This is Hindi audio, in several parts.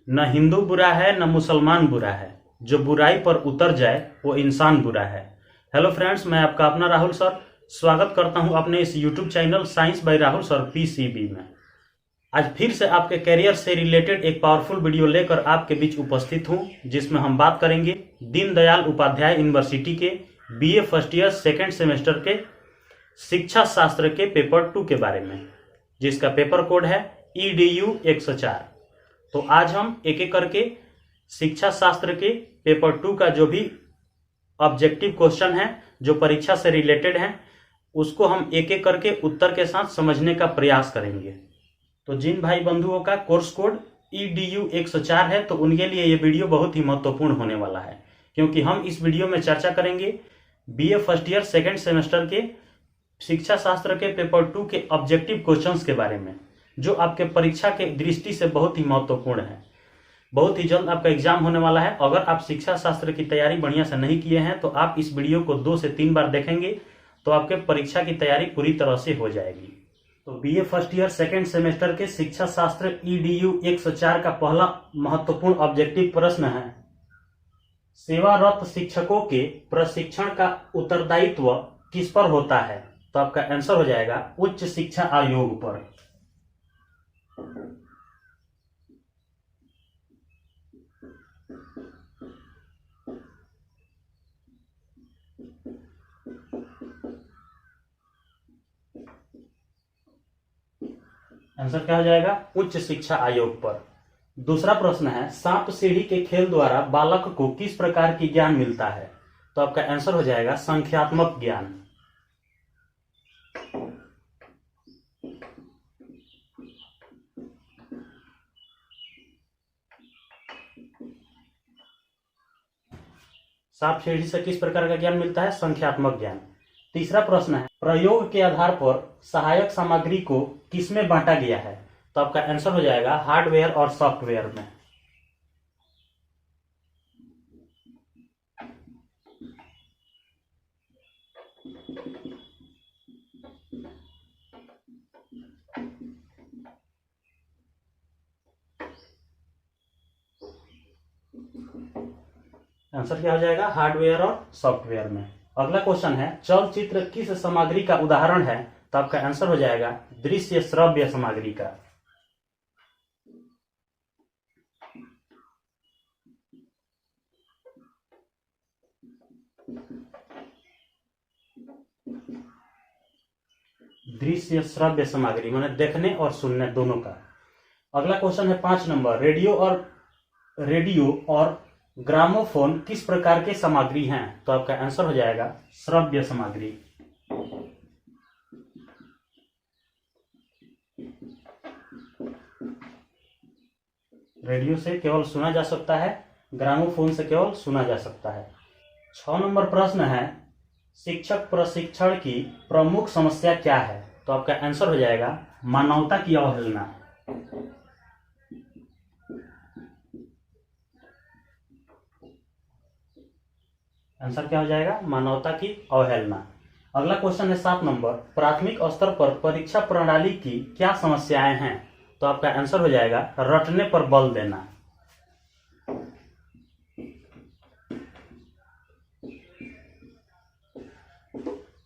न हिंदू बुरा है न मुसलमान बुरा है, जो बुराई पर उतर जाए वो इंसान बुरा है। हेलो फ्रेंड्स, मैं आपका अपना राहुल सर स्वागत करता हूं अपने इस YouTube channel science by Rahul sir PCB में। आज फिर से आपके करियर से रिलेटेड एक पावरफुल वीडियो लेकर आपके बीच उपस्थित हूं, जिसमें हम बात करेंगे दीनदयाल उपाध्याय यूनिवर्सिटी के BA first year second semester के शिक्षा शास्त्र के पेपर 2 के बारे में, जिसका पेपर कोड है EDU 104। तो आज हम एक एक करके शिक्षा शास्त्र के पेपर 2 का जो भी ऑब्जेक्टिव क्वेश्चन है, जो परीक्षा से रिलेटेड है, उसको हम एक एक करके उत्तर के साथ समझने का प्रयास करेंगे। तो जिन भाई बंधुओं का कोर्स कोड EDU 104 है, तो उनके लिए ये वीडियो बहुत ही महत्वपूर्ण होने वाला है, क्योंकि हम इस वीडियो में चर्चा करेंगे BA first year second semester के शिक्षा शास्त्र के पेपर 2 के ऑब्जेक्टिव क्वेश्चंस के बारे में, जो आपके परीक्षा के दृष्टि से बहुत ही महत्वपूर्ण है। बहुत ही जल्द आपका एग्जाम होने वाला है। अगर आप शिक्षा शास्त्र की तैयारी बढ़िया से नहीं किए हैं, तो आप इस वीडियो को 2 से 3 बार देखेंगे तो आपके परीक्षा की तैयारी पूरी तरह से हो जाएगी। तो BA first year second semester के शिक्षा शास्त्र EDU 104 का पहला महत्वपूर्ण ऑब्जेक्टिव प्रश्न है, सेवारत शिक्षकों के प्रशिक्षण का उत्तरदायित्व किस पर होता है? तो आपका आंसर हो जाएगा उच्च शिक्षा आयोग पर। आंसर क्या हो जाएगा? उच्च शिक्षा आयोग पर। दूसरा प्रश्न है, सांप सीढ़ी के खेल द्वारा बालक को किस प्रकार की ज्ञान मिलता है? तो आपका आंसर हो जाएगा संख्यात्मक ज्ञान। सांप सीढ़ी से किस प्रकार का ज्ञान मिलता है? संख्यात्मक ज्ञान। तीसरा प्रश्न है, प्रयोग के आधार पर सहायक सामग्री को किसमें बांटा गया है? तो आपका आंसर हो जाएगा हार्डवेयर और सॉफ्टवेयर में। आंसर क्या हो जाएगा? हार्डवेयर और सॉफ्टवेयर में। अगला क्वेश्चन है, चलचित्र किस सामग्री का उदाहरण है? तो आपका आंसर हो जाएगा दृश्य श्रव्य सामग्री का। दृश्य श्रव्य सामग्री माने देखने और सुनने दोनों का। अगला क्वेश्चन है 5 नंबर, रेडियो और ग्रामोफोन किस प्रकार के सामग्री हैं? तो आपका आंसर हो जाएगा श्रव्य सामग्री। रेडियो से केवल सुना जा सकता है, ग्रामोफोन से केवल सुना जा सकता है। 6 नंबर प्रश्न है, शिक्षक प्रशिक्षण की प्रमुख समस्या क्या है? तो आपका आंसर हो जाएगा मानवता की अवहेलना। आंसर क्या हो जाएगा? मानवता की अवहेलना। अगला क्वेश्चन है 7 नंबर, प्राथमिक स्तर पर परीक्षा प्रणाली की क्या समस्याएं हैं? तो आपका आंसर हो जाएगा रटने पर बल देना।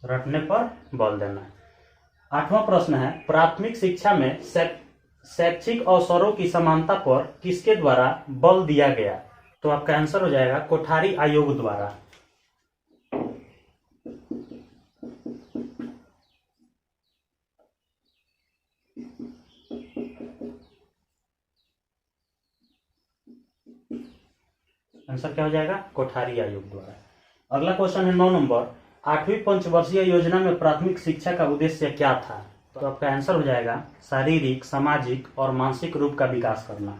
रटने पर बल देना। 8वां प्रश्न है, प्राथमिक शिक्षा में शैक्षिक अवसरों की समानता पर किसके द्वारा बल दिया गया? तो आपका आंसर हो जाएगा कोठारी आयोग द्वारा। आंसर क्या हो जाएगा? कोठारी आयोग द्वारा। अगला क्वेश्चन है 9 नंबर, 8वीं पंचवर्षीय योजना में प्राथमिक शिक्षा का उद्देश्य क्या था? तो आपका आंसर हो जाएगा शारीरिक, सामाजिक और मानसिक रूप का विकास करना।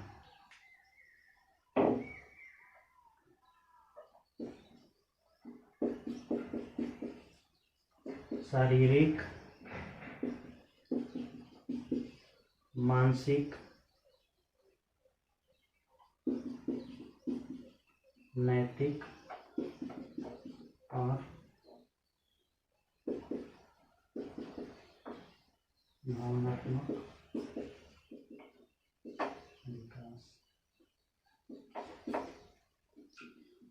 शारीरिक, मानसिक, नैतिक और भावनात्मक विकास।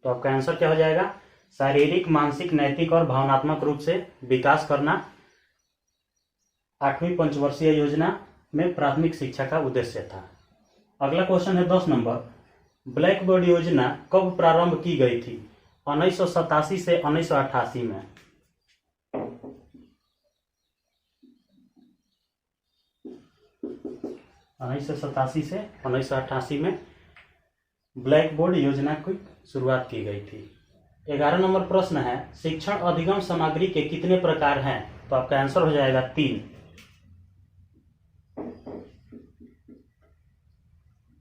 तो आपका आंसर क्या हो जाएगा? शारीरिक, मानसिक, नैतिक और भावनात्मक रूप से विकास करना 8वीं पंचवर्षीय योजना में प्राथमिक शिक्षा का उद्देश्य था। अगला क्वेश्चन है 10 नंबर। ब्लैक बोर्ड योजना कब प्रारंभ की गई थी? 1987 से 1988 में। उन्नीस सौ 1988 में ब्लैक बोर्ड योजना की शुरुआत की गई थी। 11 नंबर प्रश्न है, शिक्षण अधिगम सामग्री के कितने प्रकार हैं? तो आपका आंसर हो जाएगा 3।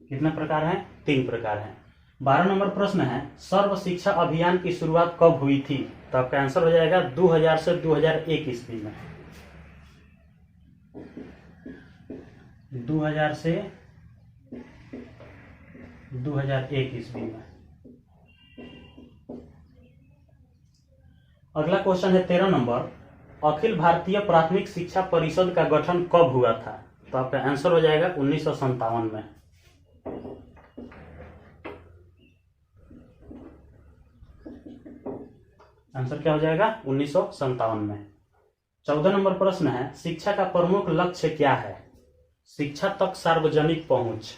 कितने प्रकार हैं? 3 प्रकार हैं। 12 नंबर प्रश्न है, सर्व शिक्षा अभियान की शुरुआत कब हुई थी? तो आपका आंसर हो जाएगा 2000 से 2001 ईस्वी में। 2000 से 2001 ईस्वी में। अगला क्वेश्चन है 13 नंबर। अखिल भारतीय प्राथमिक शिक्षा परिषद का गठन कब हुआ था? तो आपका आंसर हो जाएगा 1957 में। आंसर क्या हो जाएगा? 1957 में। 14 नंबर प्रश्न है, शिक्षा का प्रमुख लक्ष्य क्या है? शिक्षा तक सार्वजनिक पहुंच।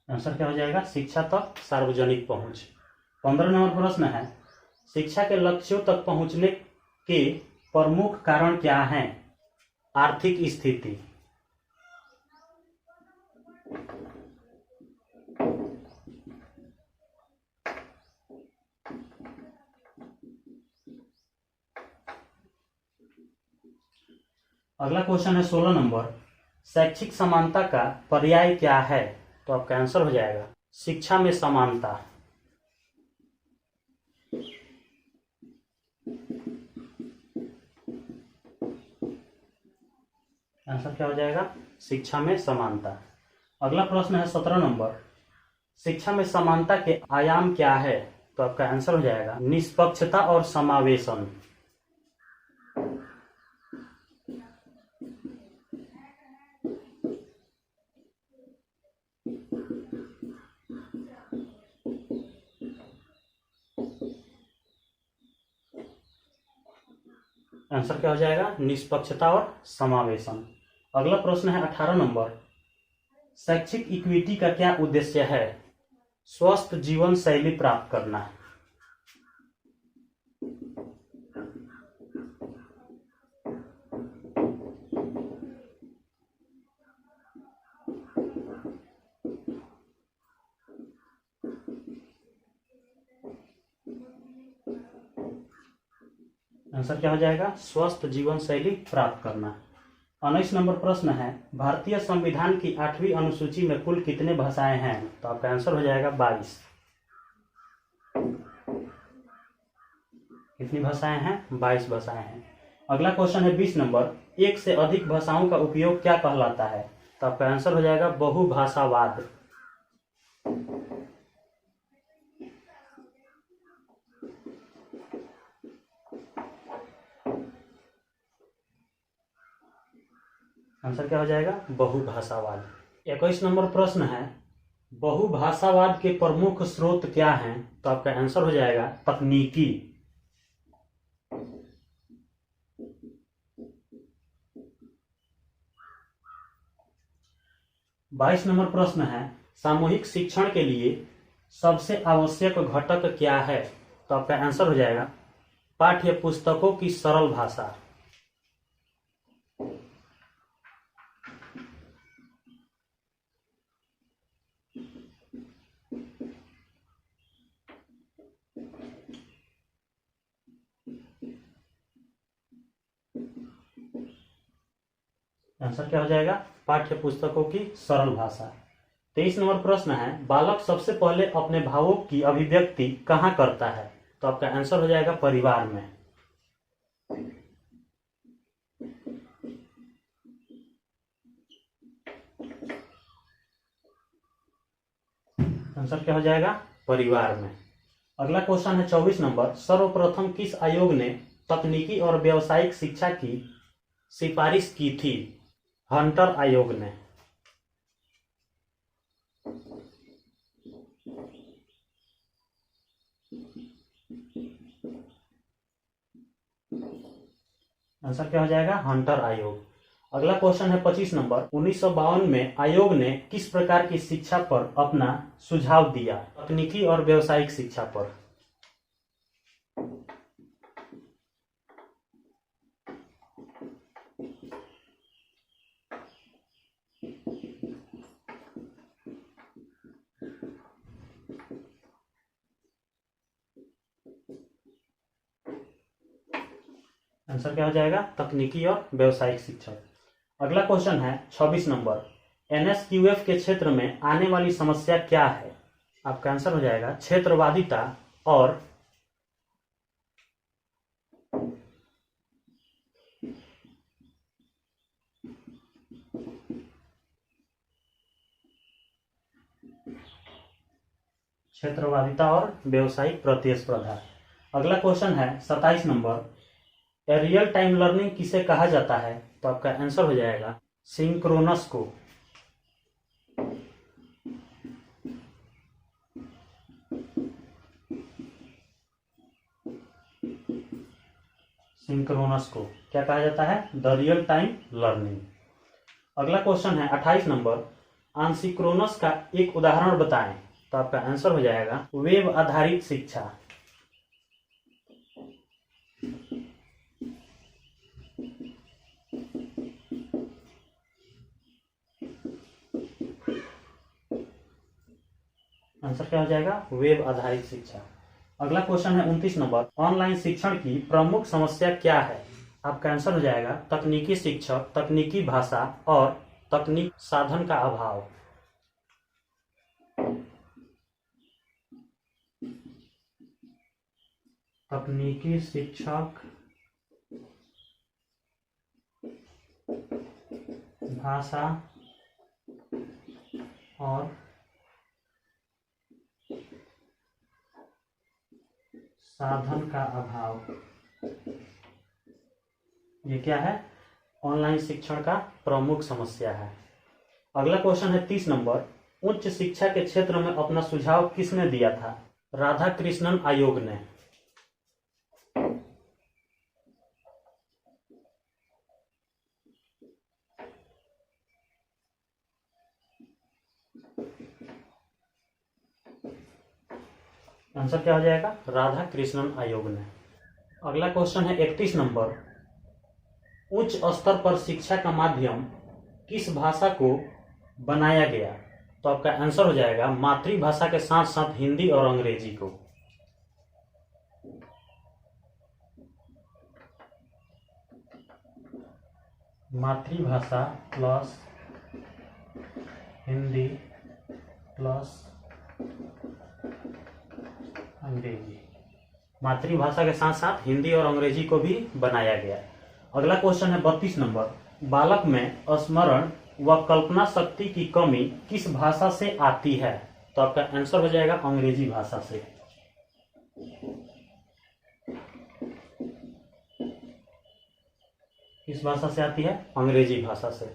आंसर क्या हो जाएगा? शिक्षा तक सार्वजनिक पहुंच। 15 नंबर प्रश्न है, शिक्षा के लक्ष्यों तक पहुंचने के प्रमुख कारण क्या हैं? आर्थिक स्थिति। अगला क्वेश्चन है 16 नंबर। शैक्षिक समानता का पर्याय क्या है? तो आपका आंसर हो जाएगा शिक्षा में समानता। आंसर क्या हो जाएगा? शिक्षा में समानता। अगला प्रश्न है 17 नंबर। शिक्षा में समानता के आयाम क्या है? तो आपका आंसर हो जाएगा निष्पक्षता और समावेशन। आंसर क्या हो जाएगा? निष्पक्षता और समावेशन। अगला प्रश्न है 18 नंबर। शैक्षिक इक्विटी का क्या उद्देश्य है? स्वस्थ जीवन शैली प्राप्त करना। आंसर क्या हो जाएगा? स्वस्थ जीवन शैली प्राप्त करना। 19 नंबर प्रश्न है, भारतीय संविधान की 8वीं अनुसूची में कुल कितने भाषाएं हैं? तो आपका आंसर हो जाएगा 22। कितनी भाषाएं हैं? 22 भाषाएं हैं। अगला क्वेश्चन है 20 नंबर। एक से अधिक भाषाओं का उपयोग क्या कहलाता है? तो आपका आंसर हो जाएगा बहुभाषावाद। आंसर क्या हो जाएगा? बहुभाषावाद। 21 नंबर प्रश्न है, बहुभाषावाद के प्रमुख स्रोत क्या हैं? तो आपका आंसर हो जाएगा तकनीकी। बाईस नंबर प्रश्न है, सामूहिक शिक्षण के लिए सबसे आवश्यक घटक क्या है? तो आपका आंसर हो जाएगा पाठ्य पुस्तकों की सरल भाषा। आंसर क्या हो जाएगा? पाठ्य पुस्तकों की सरल भाषा। 23 नंबर प्रश्न है, बालक सबसे पहले अपने भावों की अभिव्यक्ति कहाँ करता है? तो आपका आंसर हो जाएगा परिवार में। आंसर क्या हो जाएगा? परिवार में। अगला क्वेश्चन है 24 नंबर। सर्वप्रथम किस आयोग ने तकनीकी और व्यावसायिक शिक्षा की सिफारिश की थी? हंटर आयोग ने। आंसर क्या हो जाएगा? हंटर आयोग। अगला क्वेश्चन है 25 नंबर। 1952 में आयोग ने किस प्रकार की शिक्षा पर अपना सुझाव दिया? तकनीकी और व्यावसायिक शिक्षा पर। आंसर क्या हो जाएगा? तकनीकी और व्यावसायिक शिक्षा। अगला क्वेश्चन है 26 नंबर। एनएसक्यूएफ के क्षेत्र में आने वाली समस्या क्या है? आपका आंसर हो जाएगा क्षेत्रवादिता और व्यावसायिक प्रतिस्पर्धा। अगला क्वेश्चन है 27 नंबर। रियल टाइम लर्निंग किसे कहा जाता है? तो आपका आंसर हो जाएगा सिंक्रोनस को। सिंक्रोनस को क्या कहा जाता है? The real time learning. अगला क्वेश्चन है 28 नंबर। आंसिक्रोनस का एक उदाहरण बताएं। तो आपका आंसर हो जाएगा वेब आधारित शिक्षा। आंसर क्या हो जाएगा? वेब आधारित शिक्षा। अगला क्वेश्चन है 29 नंबर। ऑनलाइन शिक्षण की प्रमुख समस्या क्या है? आपका आंसर हो जाएगा तकनीकी शिक्षक, तकनीकी भाषा और तकनीक साधन का अभाव। तकनीकी शिक्षक, भाषा और साधन का अभाव। ये क्या है? ऑनलाइन शिक्षण का प्रमुख समस्या है। अगला क्वेश्चन है 30 नंबर। उच्च शिक्षा के क्षेत्र में अपना सुझाव किसने दिया था? राधाकृष्णन आयोग ने। आंसर क्या हो जाएगा? राधाकृष्णन आयोग ने। अगला क्वेश्चन है 31 नंबर। उच्च स्तर पर शिक्षा का माध्यम किस भाषा को बनाया गया? तो आपका आंसर हो जाएगा मातृभाषा के साथ साथ हिंदी और अंग्रेजी को। मातृभाषा प्लस हिंदी प्लस अंग्रेजी। मातृभाषा के साथ साथ हिंदी और अंग्रेजी को भी बनाया गया। अगला क्वेश्चन है 32 नंबर। बालक में स्मरण व कल्पना शक्ति की कमी किस भाषा से आती है? तो आपका आंसर हो जाएगा अंग्रेजी भाषा से। किस भाषा से आती है? अंग्रेजी भाषा से।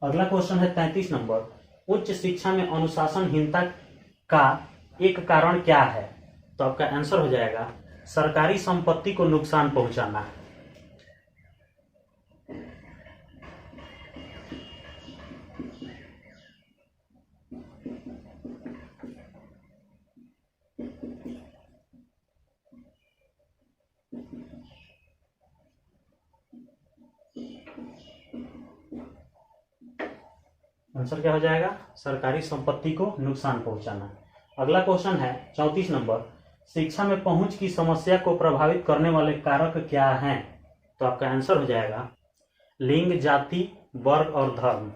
अगला क्वेश्चन है 33 नंबर। उच्च शिक्षा में अनुशासनहीनता का एक कारण क्या है? तो आपका आंसर हो जाएगा सरकारी संपत्ति को नुकसान पहुंचाना। आंसर क्या हो जाएगा? सरकारी संपत्ति को नुकसान पहुंचाना। अगला क्वेश्चन है 34 नंबर। शिक्षा में पहुंच की समस्या को प्रभावित करने वाले कारक क्या हैं? तो आपका आंसर हो जाएगा लिंग, जाति, वर्ग और धर्म।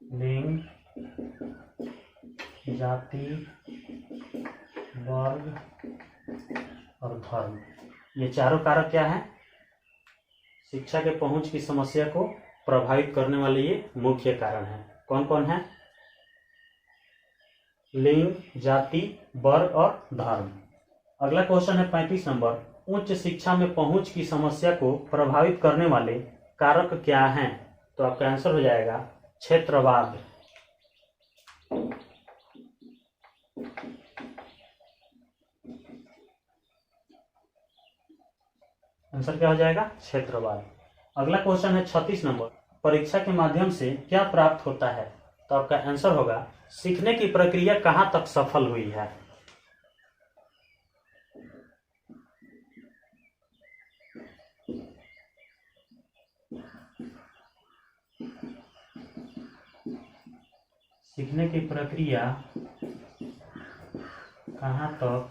लिंग, जाति, वर्ग और धर्म। ये चारों कारक क्या हैं? शिक्षा के पहुंच की समस्या को प्रभावित करने वाले ये मुख्य कारण हैं। कौन कौन है? लिंग, जाति, वर्ग और धर्म। अगला क्वेश्चन है 35 नंबर, उच्च शिक्षा में पहुंच की समस्या को प्रभावित करने वाले कारक क्या हैं? तो आपका आंसर हो जाएगा क्षेत्रवाद। आंसर क्या हो जाएगा? क्षेत्रवाद। अगला क्वेश्चन है 36 नंबर, परीक्षा के माध्यम से क्या प्राप्त होता है? तो आपका आंसर होगा सीखने की प्रक्रिया कहां तक सफल हुई है। सीखने की प्रक्रिया कहां तक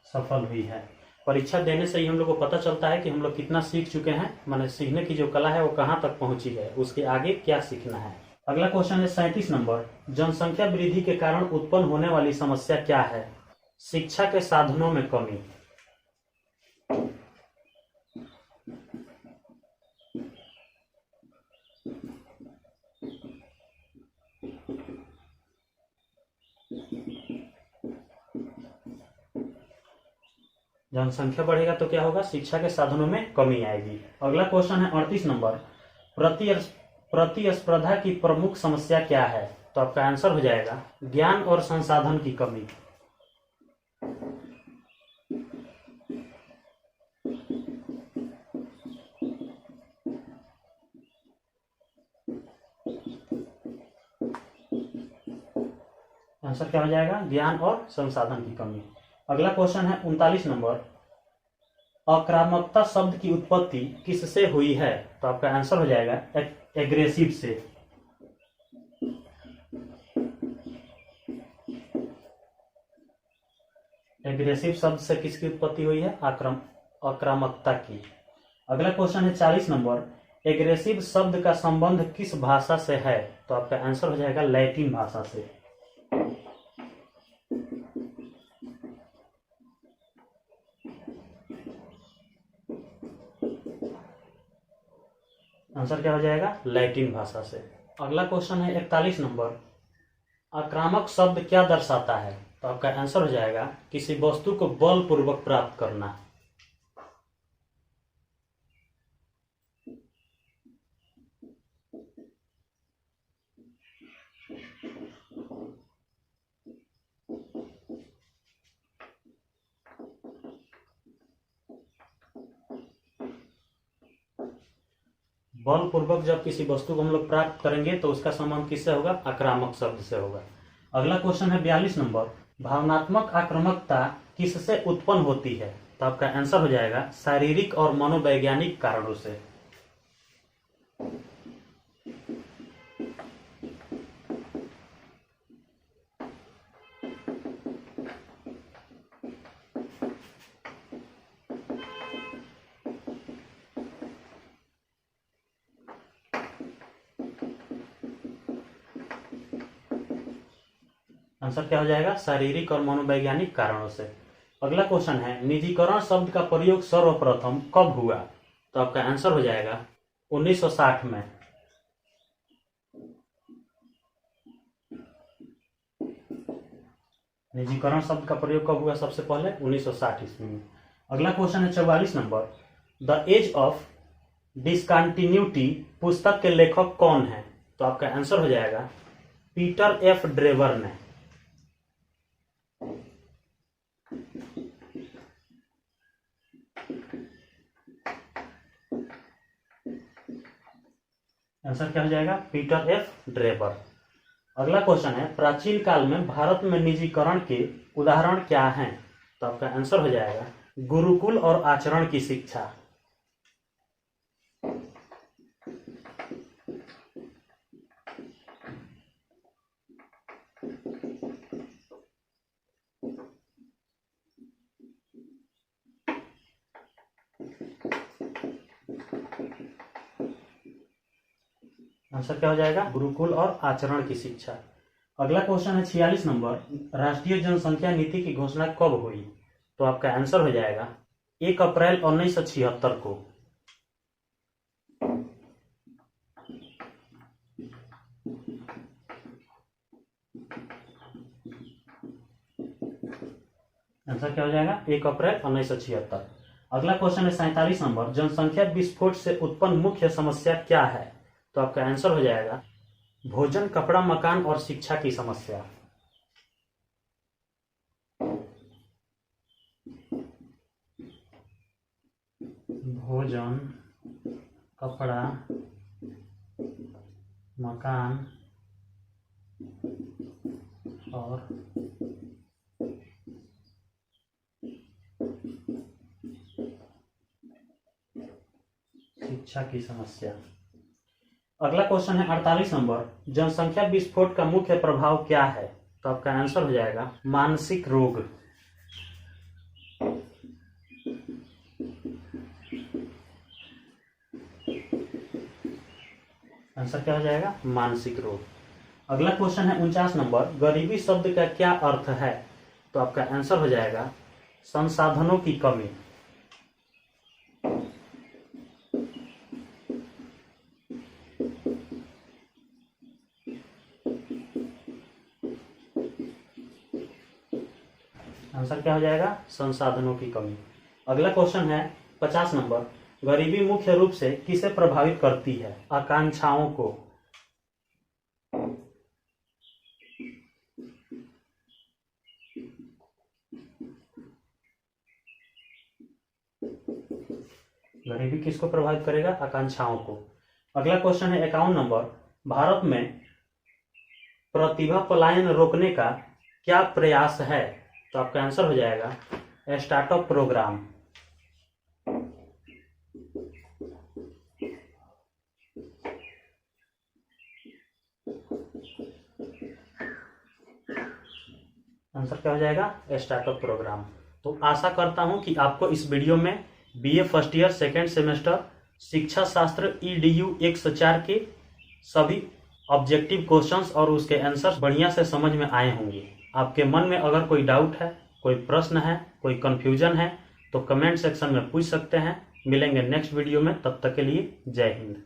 सफल हुई है। परीक्षा देने से ही हम लोग को पता चलता है कि हम लोग कितना सीख चुके हैं, माने सीखने की जो कला है वो कहां तक पहुंची है, उसके आगे क्या सीखना है। अगला क्वेश्चन है 37 नंबर, जनसंख्या वृद्धि के कारण उत्पन्न होने वाली समस्या क्या है? शिक्षा के साधनों में कमी। जनसंख्या बढ़ेगा तो क्या होगा? शिक्षा के साधनों में कमी आएगी। अगला क्वेश्चन है 38 नंबर, प्रतिस्पर्धा की प्रमुख समस्या क्या है? तो आपका आंसर हो जाएगा ज्ञान और संसाधन की कमी। आंसर क्या हो जाएगा? ज्ञान और संसाधन की कमी। अगला क्वेश्चन है 39 नंबर, आक्रामकता शब्द की उत्पत्ति किससे हुई है? तो आपका आंसर हो जाएगा एग्रेसिव से। एग्रेसिव शब्द से किसकी उत्पत्ति हुई है? आक्रामकता की। अगला क्वेश्चन है 40 नंबर, एग्रेसिव शब्द का संबंध किस भाषा से है? तो आपका आंसर हो जाएगा लैटिन भाषा से। आंसर क्या हो जाएगा? लैटिन भाषा से। अगला क्वेश्चन है 41 नंबर, आक्रामक शब्द क्या दर्शाता है? तो आपका आंसर हो जाएगा किसी वस्तु को बलपूर्वक प्राप्त करना। बलपूर्वक जब किसी वस्तु को हम लोग प्राप्त करेंगे तो उसका संबंध किससे होगा? आक्रामक शब्द से होगा। अगला क्वेश्चन है 42 नंबर, भावनात्मक आक्रामकता किससे उत्पन्न होती है? तो आपका आंसर हो जाएगा शारीरिक और मनोवैज्ञानिक कारणों से। आंसर क्या हो जाएगा? शारीरिक और मनोवैज्ञानिक कारणों से। अगला क्वेश्चन है, निजीकरण शब्द का प्रयोग सर्वप्रथम कब हुआ? तो आपका आंसर हो जाएगा 1960 में। निजीकरण शब्द का प्रयोग कब हुआ? सबसे पहले 1960 ईस्वी में। अगला क्वेश्चन है 44 number, The Age of Discontinuity पुस्तक के लेखक कौन है? तो आपका आंसर हो जाएगा पीटर एफ ड्रेवर ने। आंसर क्या हो जाएगा? Peter F Drever. अगला क्वेश्चन है, प्राचीन काल में भारत में निजीकरण के उदाहरण क्या हैं? तो आपका आंसर हो जाएगा गुरुकुल और आचरण की शिक्षा। आंसर क्या हो जाएगा? गुरुकुल और आचरण की शिक्षा। अगला क्वेश्चन है 46 नंबर, राष्ट्रीय जनसंख्या नीति की घोषणा कब हुई? तो आपका आंसर हो जाएगा 1 अप्रैल 1976 को। आंसर क्या हो जाएगा? 1 अप्रैल 1976। अगला क्वेश्चन है 47 नंबर, जनसंख्या विस्फोट से उत्पन्न मुख्य समस्या क्या है? तो आपका आंसर हो जाएगा भोजन, कपड़ा, मकान और शिक्षा की समस्या। भोजन, कपड़ा, मकान और शिक्षा की समस्या। अगला क्वेश्चन है 48 नंबर, जनसंख्या विस्फोट का मुख्य प्रभाव क्या है? तो आपका आंसर हो जाएगा मानसिक रोग। आंसर क्या हो जाएगा? मानसिक रोग। अगला क्वेश्चन है 49 नंबर, गरीबी शब्द का क्या अर्थ है? तो आपका आंसर हो जाएगा संसाधनों की कमी। आंसर क्या हो जाएगा? संसाधनों की कमी। अगला क्वेश्चन है 50 नंबर, गरीबी मुख्य रूप से किसे प्रभावित करती है? आकांक्षाओं को। गरीबी किसको प्रभावित करेगा? आकांक्षाओं को। अगला क्वेश्चन है 51 नंबर, भारत में प्रतिभा पलायन रोकने का क्या प्रयास है? तो आपका आंसर हो जाएगा स्टार्टअप प्रोग्राम। आंसर क्या हो जाएगा? Startup programme. तो आशा करता हूं कि आपको इस वीडियो में BA first year second semester शिक्षा शास्त्र EDU 104 के सभी ऑब्जेक्टिव क्वेश्चंस और उसके आंसर्स बढ़िया से समझ में आए होंगे। आपके मन में अगर कोई डाउट है, कोई प्रश्न है, कोई कंफ्यूजन है तो कमेंट सेक्शन में पूछ सकते हैं। मिलेंगे नेक्स्ट वीडियो में, तब तक के लिए जय हिंद।